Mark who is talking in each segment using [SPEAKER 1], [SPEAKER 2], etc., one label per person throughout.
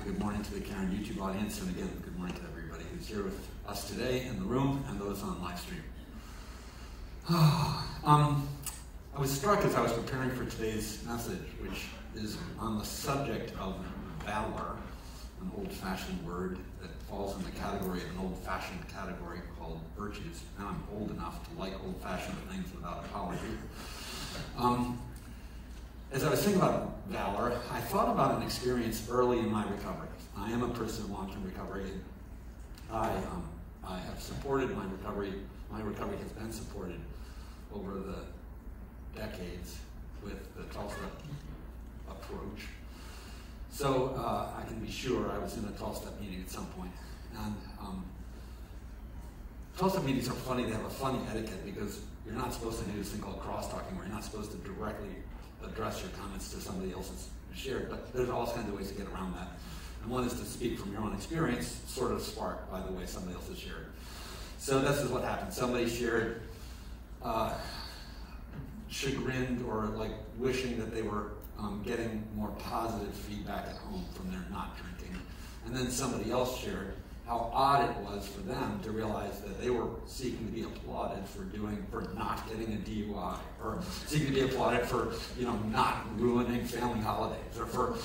[SPEAKER 1] Good morning to the Caron YouTube audience, and again, good morning to everybody who's here with us today in the room and those on live stream. I was struck as I was preparing for today's message, which is on the subject of valor, an old-fashioned word that falls in the category of an old-fashioned category called virtues. Now I'm old enough to like old-fashioned things without apology. As I was thinking about valor, I thought about an experience early in my recovery. I am a person in long-term recovery. I have supported my recovery. My recovery has been supported over the decades with the Tulsa approach. So I can be sure I was in a 12-step meeting at some point. And 12-step meetings are funny. They have a funny etiquette because you're not supposed to do this thing called cross-talking where you're not supposed to directly address your comments to somebody else's shared, but there's all kinds of ways to get around that. And one is to speak from your own experience, sort of sparked by the way somebody else has shared. So this is what happened. Somebody shared chagrined or like wishing that they were getting more positive feedback at home from their not drinking. And then somebody else shared how odd it was for them to realize that they were seeking to be applauded for not getting a DUI, or seeking to be applauded for, not ruining family holidays, or for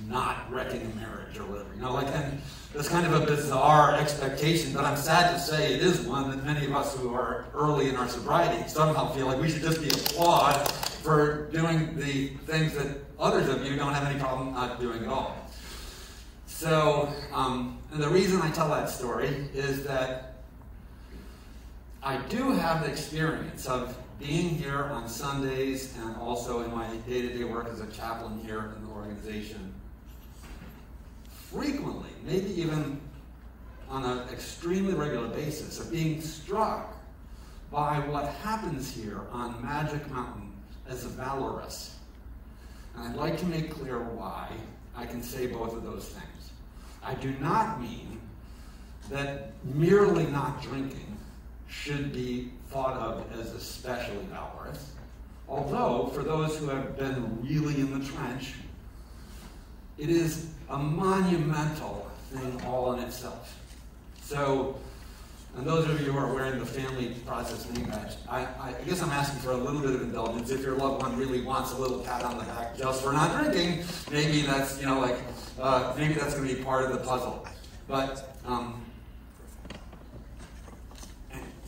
[SPEAKER 1] not wrecking a marriage, or whatever. And it's kind of a bizarre expectation, but I'm sad to say it is one that many of us who are early in our sobriety somehow feel like we should just be applauded for doing the things that others of you don't have any problem not doing at all. So, and the reason I tell that story is that I do have the experience of being here on Sundays and also in my day-to-day work as a chaplain here in the organization frequently, maybe even on an extremely regular basis, of being struck by what happens here on Magic Mountain as a valorous. And I'd like to make clear why I can say both of those things. I do not mean that merely not drinking should be thought of as especially valorous, although for those who have been really in the trench, it is a monumental thing all in itself. So, and those of you who are wearing the family process name badge, I guess I'm asking for a little bit of indulgence. If your loved one really wants a little pat on the back just for not drinking, maybe that's, maybe that's going to be part of the puzzle. But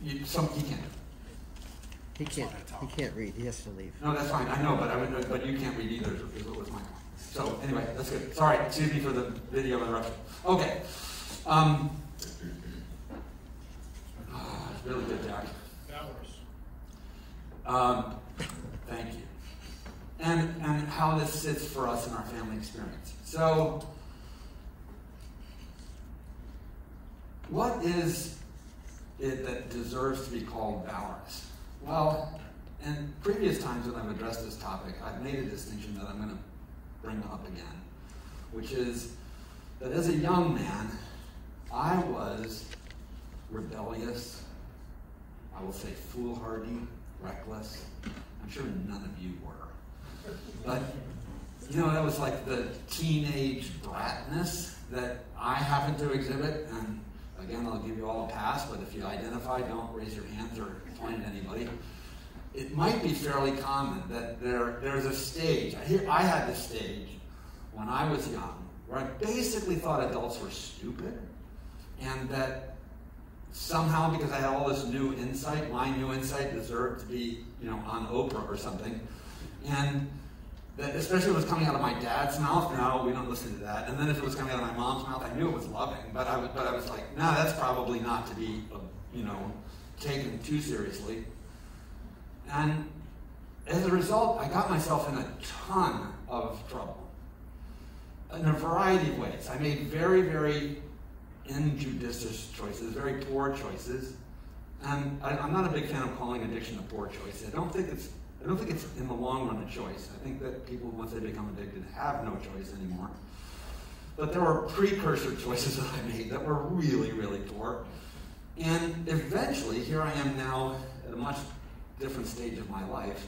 [SPEAKER 1] he can't.
[SPEAKER 2] He can't read. He has to leave.
[SPEAKER 1] No, that's fine. I know, but you can't read either. Is what was my point. So anyway, that's good. Sorry, excuse me for the video interruption. Okay. Really good, Jack. Thank you. And how this sits for us in our family experience. So, what is it that deserves to be called valorous? Well, in previous times when I've addressed this topic, I've made a distinction that I'm going to bring up again, which is that as a young man, I was rebellious, I will say foolhardy, reckless. I'm sure none of you were. But, that was like the teenage bratness that I happen to exhibit. And again, I'll give you all a pass, but if you identify, don't raise your hands or point at anybody. It might be fairly common that there's a stage. I had this stage when I was young where I basically thought adults were stupid, and that somehow, because I had all this new insight, my new insight deserved to be, on Oprah or something. And that, especially if it was coming out of my dad's mouth, no, we don't listen to that. And then if it was coming out of my mom's mouth, I knew it was loving, but I was like, no, that's probably not to be, taken too seriously. And as a result, I got myself in a ton of trouble in a variety of ways. I made very, very injudicious choices, very poor choices, and I'm not a big fan of calling addiction a poor choice. I don't think it's in the long run a choice. I think that people, once they become addicted, have no choice anymore. But there were precursor choices that I made that were really, really poor, and eventually, here I am now at a much different stage of my life,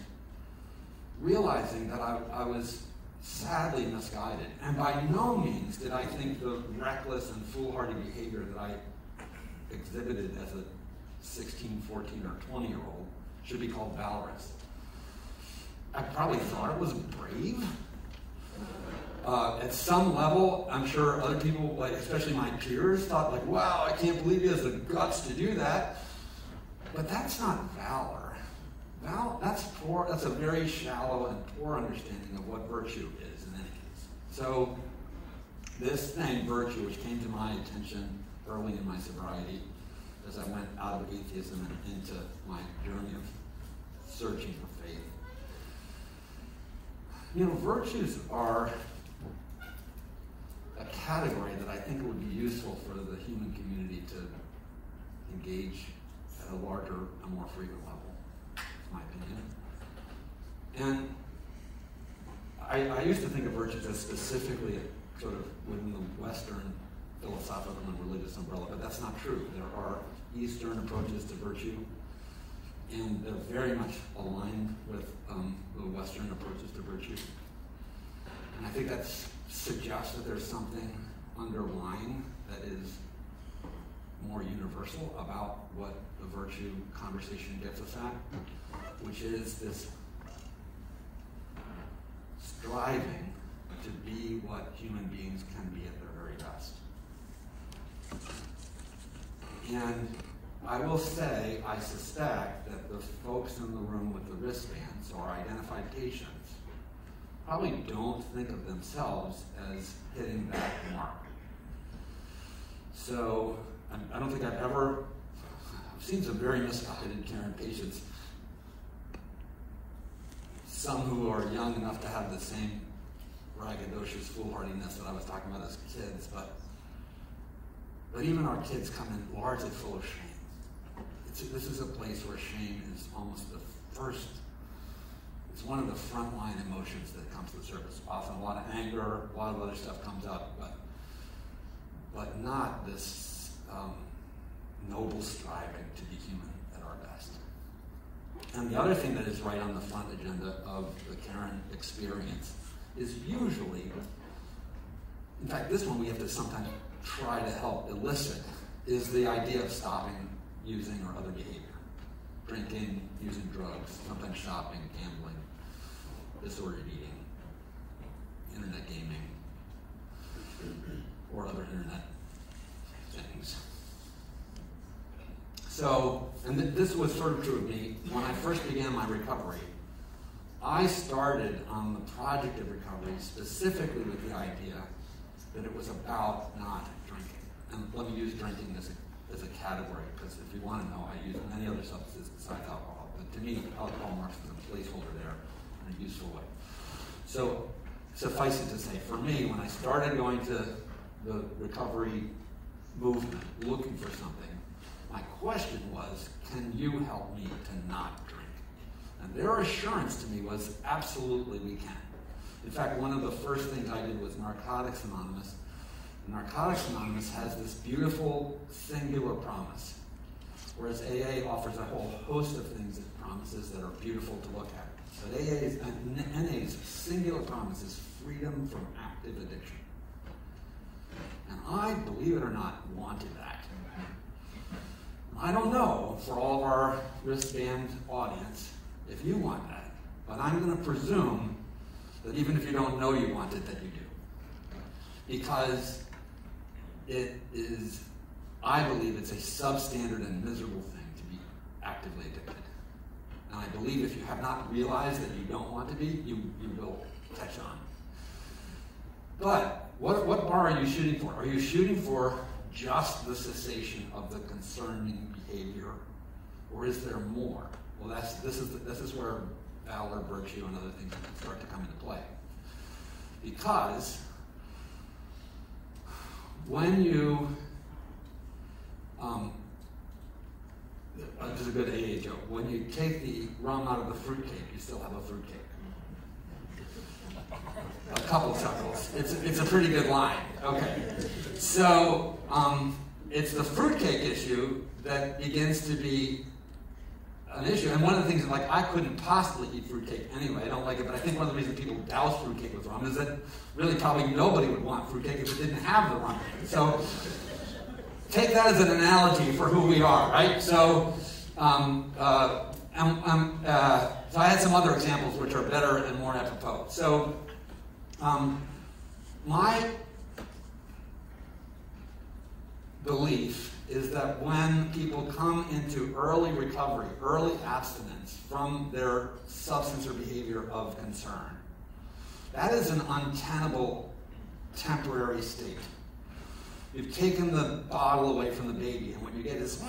[SPEAKER 1] realizing that I was sadly misguided. And by no means did I think the reckless and foolhardy behavior that I exhibited as a 16, 14, or 20-year-old should be called valorous. I probably thought it was brave. At some level, I'm sure other people, like especially my peers, thought like, wow, I can't believe he has the guts to do that. But that's not valor. That's poor. That's a very shallow and poor understanding of what virtue is in any case. So this thing, virtue, which came to my attention early in my sobriety as I went out of atheism and into my journey of searching for faith. You know, virtues are a category that I think would be useful for the human community to engage at a larger and more frequent level, in my opinion. And I used to think of virtues as specifically sort of within the Western philosophical and religious umbrella, but that's not true. There are Eastern approaches to virtue, and they're very much aligned with the Western approaches to virtue. And I think that suggests that there's something underlying that is more universal about what the virtue conversation gets us at, which is this striving to be what human beings can be at their very best. And I will say, I suspect that the folks in the room with the wristbands or identified patients probably don't think of themselves as hitting that mark. So I don't think I've seen some very misguided Caron patients, some who are young enough to have the same braggadocious foolhardiness that I was talking about as kids, but even our kids come in largely full of shame. This is a place where shame is almost the first, it's one of the frontline emotions that comes to the surface. Often a lot of anger, a lot of other stuff comes up, but not this noble striving to be human at our best. And the other thing that is right on the front agenda of the Caron experience is usually, in fact, this one we have to sometimes try to help elicit, is the idea of stopping using or other behavior. Drinking, using drugs, sometimes shopping, gambling, disordered eating, internet gaming, or other internet things. So, and this was sort of true of me. When I first began my recovery, I started on the project of recovery specifically with the idea that it was about not drinking. And let me use drinking as a category, because if you want to know, I use many other substances besides alcohol. But to me, alcohol marks as a placeholder there in a useful way. So suffice it to say, for me, when I started going to the recovery movement, looking for something, my question was, can you help me to not drink? And their assurance to me was, absolutely we can. In fact, one of the first things I did was Narcotics Anonymous. Narcotics Anonymous has this beautiful singular promise, whereas AA offers a whole host of things it promises that are beautiful to look at. But NA's singular promise is freedom from active addiction. And I, believe it or not, wanted that. I don't know, for all of our wristband audience, if you want that, but I'm going to presume that even if you don't know you want it, that you do. Because it is, I believe it's a substandard and miserable thing to be actively addicted. And I believe if you have not realized that you don't want to be, you will catch on. But what bar are you shooting for? Are you shooting for just the cessation of the concerning behavior, or is there more? Well, this is where valor, virtue, and other things start to come into play. Because when you, this is a good AA joke, when you take the rum out of the fruitcake, you still have a fruitcake. A couple chuckles. It's a pretty good line. Okay. So it's the fruitcake issue that begins to be an issue. And one of the things, like, I couldn't possibly eat fruitcake anyway. I don't like it, but I think one of the reasons people douse fruitcake with rum is that really probably nobody would want fruitcake if it didn't have the rum. So take that as an analogy for who we are, right? So, so I had some other examples which are better and more apropos. So, my belief is that when people come into early recovery, early abstinence from their substance or behavior of concern, that is an untenable temporary state. You've taken the bottle away from the baby, and what you get is,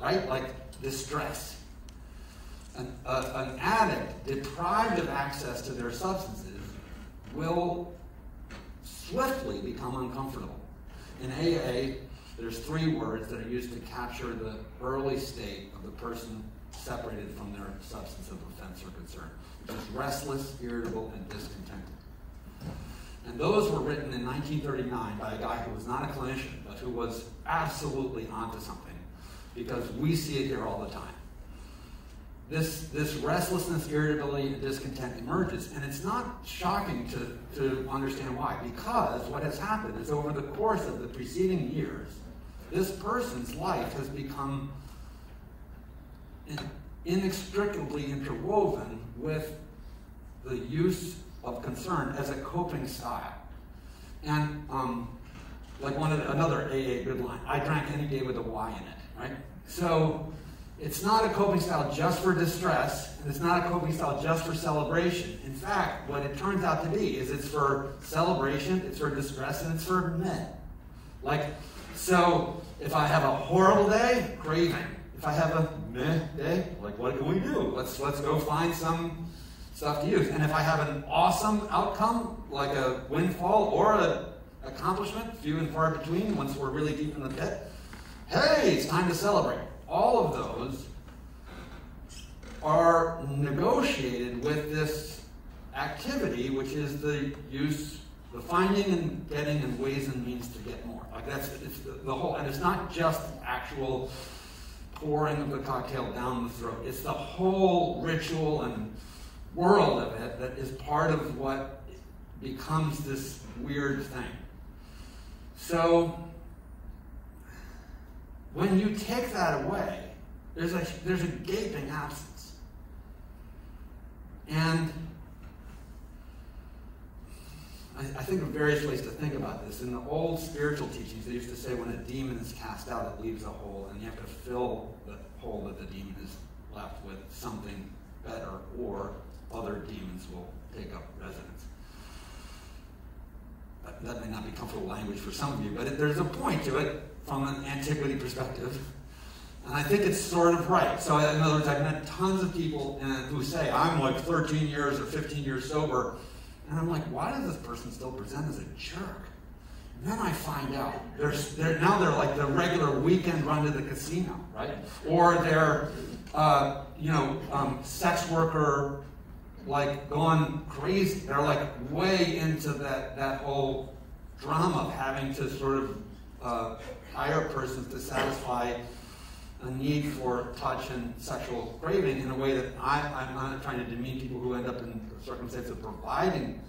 [SPEAKER 1] right, like distress. An addict deprived of access to their substances will swiftly become uncomfortable. In AA, there's 3 words that are used to capture the early state of the person separated from their substance of offense or concern, which is restless, irritable, and discontented. And those were written in 1939 by a guy who was not a clinician, but who was absolutely onto something, because we see it here all the time. This restlessness, irritability, and discontent emerges, and it's not shocking to understand why, because what has happened is over the course of the preceding years, this person's life has become inextricably interwoven with the use of concern as a coping style. And like another AA good line, I drank any day with a Y in it, right? So it's not a coping style just for distress, and it's not a coping style just for celebration. In fact, what it turns out to be is it's for celebration, it's for distress, and it's for meh. Like, so if I have a horrible day, craving. If I have a meh day, like, what can we do? Let's go find some stuff to use. And if I have an awesome outcome, like a windfall or an accomplishment, few and far between, once we're really deep in the pit, hey, it's time to celebrate. All of those are negotiated with this activity, which is the use, the finding and getting and ways and means to get more. Like it's the whole, and it's not just actual pouring of the cocktail down the throat. It's the whole ritual and world of it that is part of what becomes this weird thing. So when you take that away, there's a gaping absence. And I think of various ways to think about this. In the old spiritual teachings, they used to say when a demon is cast out, it leaves a hole, and you have to fill the hole that the demon is left with something better, or other demons will take up residence. That may not be comfortable language for some of you, but there's a point to it from an antiquity perspective. And I think it's sort of right. So in other words, I've met tons of people who say, I'm like 13 years or 15 years sober. And I'm like, why does this person still present as a jerk? And then I find out, now they're like the regular weekend run to the casino, right? Or they're, sex worker, like gone crazy. They're like way into that whole drama of having to sort of hire persons to satisfy a need for touch and sexual craving in a way that I'm not trying to demean people who end up in the circumstance of providing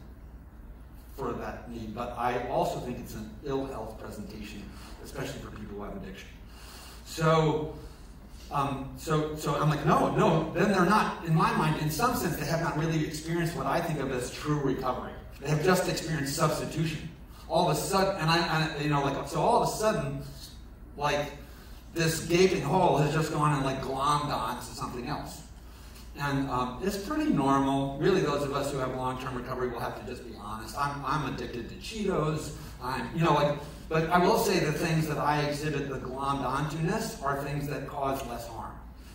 [SPEAKER 1] for that need, but I also think it's an ill health presentation, especially for people who have addiction. So I'm like, no, then they're not, in my mind, in some sense, they have not really experienced what I think of as true recovery. They have just experienced substitution. All of a sudden, so all of a sudden, like, this gaping hole has just gone and like glommed onto something else. And it's pretty normal. Really, those of us who have long-term recovery will have to just be honest. I'm addicted to Cheetos. But I will say the things that I exhibit the glommed onto-ness are things that cause less harm.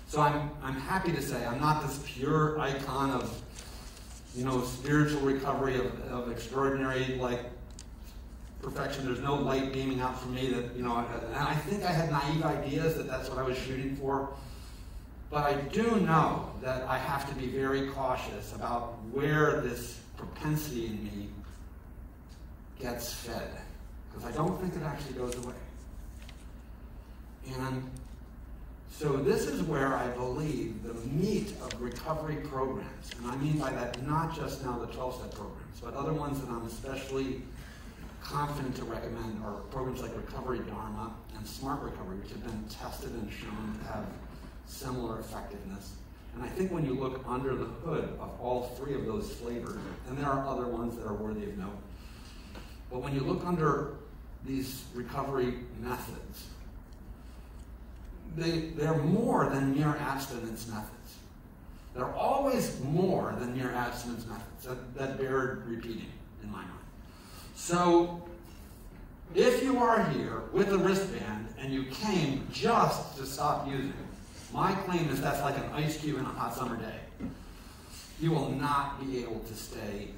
[SPEAKER 1] So I'm happy to say I'm not this pure icon of, spiritual recovery of extraordinary, like, perfection. There's no light beaming out from me that, and I think I had naive ideas that that's what I was shooting for. But I do know that I have to be very cautious about where this propensity in me gets fed, because I don't think it actually goes away. And So this is where I believe the meat of recovery programs, and I mean by that not just now the 12-step programs, but other ones that I'm especially confident to recommend are programs like Recovery Dharma and Smart Recovery, which have been tested and shown to have similar effectiveness. And I think when you look under the hood of all three of those flavors, and there are other ones that are worthy of note, but when you look under these recovery methods, they're more than mere abstinence methods. They're always more than mere abstinence methods. That bear repeating in my mind. So if you are here with a wristband and you came just to stop using it, my claim is that's like an ice cube in a hot summer day. You will not be able to stay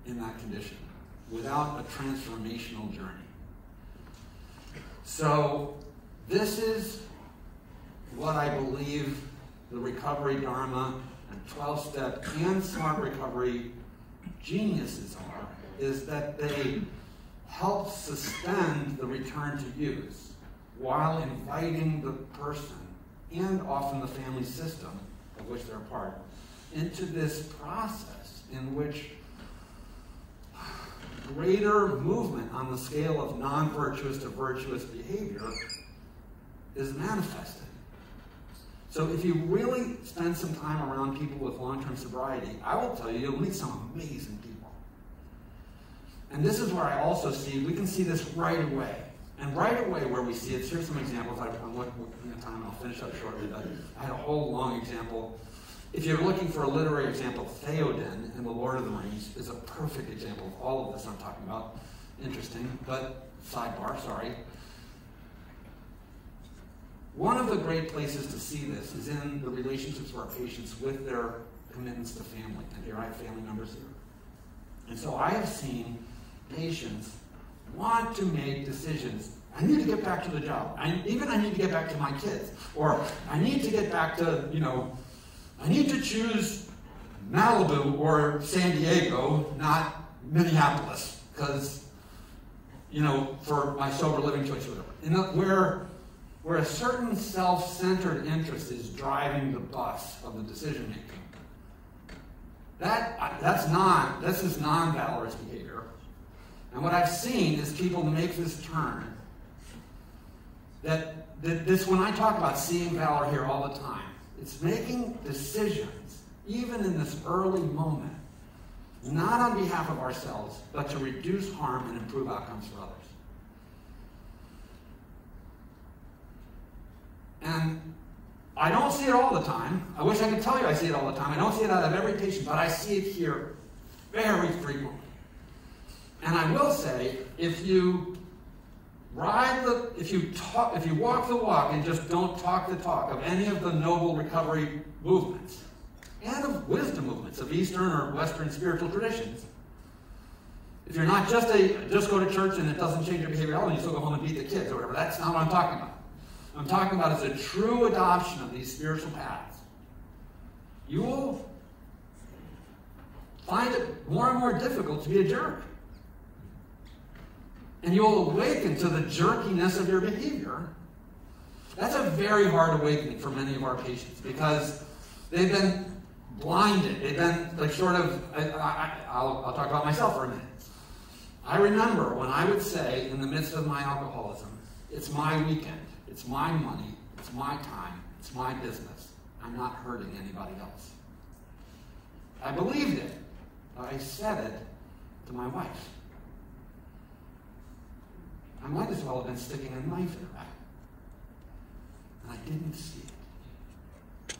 [SPEAKER 1] in that condition without a transformational journey. So this is what I believe the Recovery Dharma and 12-step and Smart Recovery geniuses are, is that they help suspend the return to use while inviting the person and often the family system of which they're a part into this process in which greater movement on the scale of non-virtuous to virtuous behavior is manifested. So if you really spend some time around people with long-term sobriety, I will tell you, you'll meet some amazing people. And this is where I also see, we can see this right away. And right away where we see it, here's some examples. I'm looking at time, I'll finish up shortly, but I had a whole long example. If you're looking for a literary example, Theoden in The Lord of the Rings is a perfect example of all of this I'm talking about. Interesting, but sidebar, sorry. One of the great places to see this is in the relationships of our patients with their commitments to family. And here I have family members here. And so I have seen patients want to make decisions. I need to get back to the job. I need to get back to my kids. Or I need to get back to, I need to choose Malibu or San Diego, not Minneapolis, because, for my sober living choice or whatever. Where a certain self-centered interest is driving the bus of the decision-making. This is non-valorous behavior. And what I've seen is people make this turn. When I talk about seeing valor here all the time, it's making decisions, even in this early moment, not on behalf of ourselves, but to reduce harm and improve outcomes for others. And I don't see it all the time. I wish I could tell you I see it all the time. I don't see it out of every patient, but I see it here very frequently. And I will say, if you walk the walk and just don't talk the talk of any of the noble recovery movements and of wisdom movements of Eastern or Western spiritual traditions, if you're not just go to church and it doesn't change your behavior at all and you still go home and beat the kids or whatever, that's not what I'm talking about. What I'm talking about is a true adoption of these spiritual paths. You will find it more and more difficult to be a jerk. And you'll awaken to the jerkiness of your behavior. That's a very hard awakening for many of our patients because they've been blinded. They've been I'll talk about myself for a minute. I remember when I would say in the midst of my alcoholism, it's my weekend. It's my money, it's my time, it's my business. I'm not hurting anybody else. I believed it, but I said it to my wife. I might as well have been sticking a knife in her back. And I didn't see it.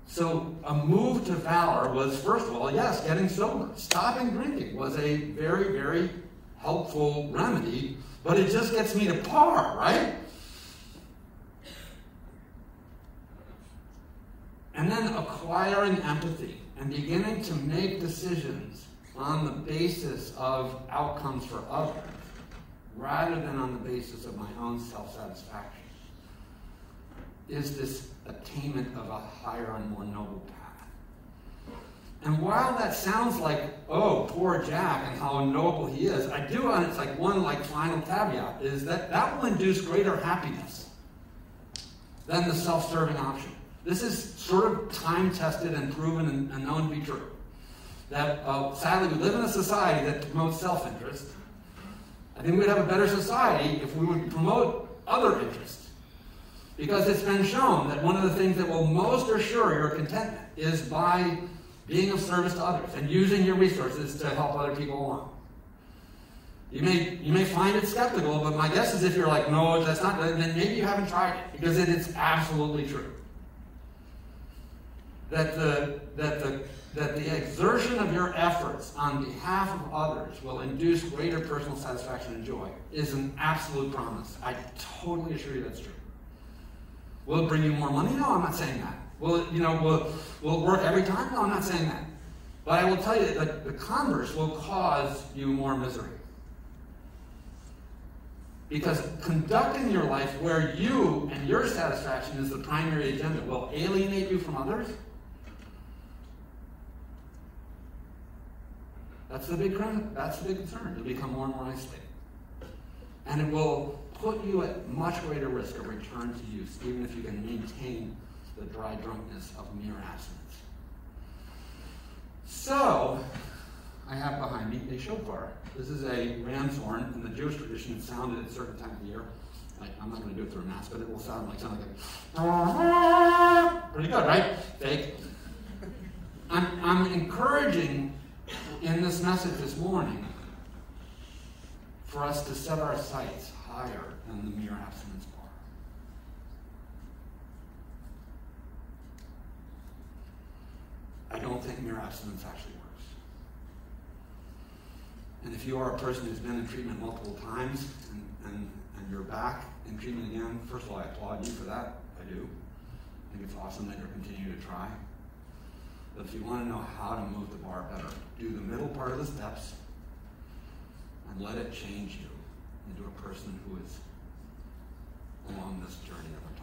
[SPEAKER 1] So a move to valor was, first of all, yes, getting sober. Stopping drinking was a very, very helpful remedy, but it just gets me to par, right? And then acquiring empathy and beginning to make decisions on the basis of outcomes for others rather than on the basis of my own self-satisfaction is this attainment of a higher and more noble path. And while that sounds like, oh, poor Jack and how noble he is, I do, and it's like one final caveat, is that will induce greater happiness. than the self-serving option. This is sort of time-tested and proven and known to be true. That sadly, we live in a society that promotes self-interest. I think we'd have a better society if we would promote other interests. Because it's been shown that one of the things that will most assure your contentment is by being of service to others and using your resources to help other people along. You may find it skeptical, but my guess is if you're like, no, that's not, then maybe you haven't tried it, because it is absolutely true. That the exertion of your efforts on behalf of others will induce greater personal satisfaction and joy is an absolute promise. I totally assure you that's true. Will it bring you more money? No, I'm not saying that. Will it work every time? No, I'm not saying that. But I will tell you that the converse will cause you more misery. Because conducting your life where you and your satisfaction is the primary agenda will alienate you from others. That's the big concern. You'll become more and more isolated. And it will put you at much greater risk of return to use, even if you can maintain the dry drunkenness of mere abstinence. So, I have behind me a shofar. This is a ram's horn. In the Jewish tradition, it's sounded at a certain time of the year. I'm not going to do it through a mask, but it will sound like a... Pretty good, right? Fake. I'm encouraging in this message this morning for us to set our sights higher than the mere abstinence bar. I don't think mere abstinence actually works. And if you are a person who's been in treatment multiple times and you're back in treatment again, first of all, I applaud you for that. I do. I think it's awesome that you're continuing to try. But if you want to know how to move the bar better, do the middle part of the steps and let it change you into a person who is along this journey that we're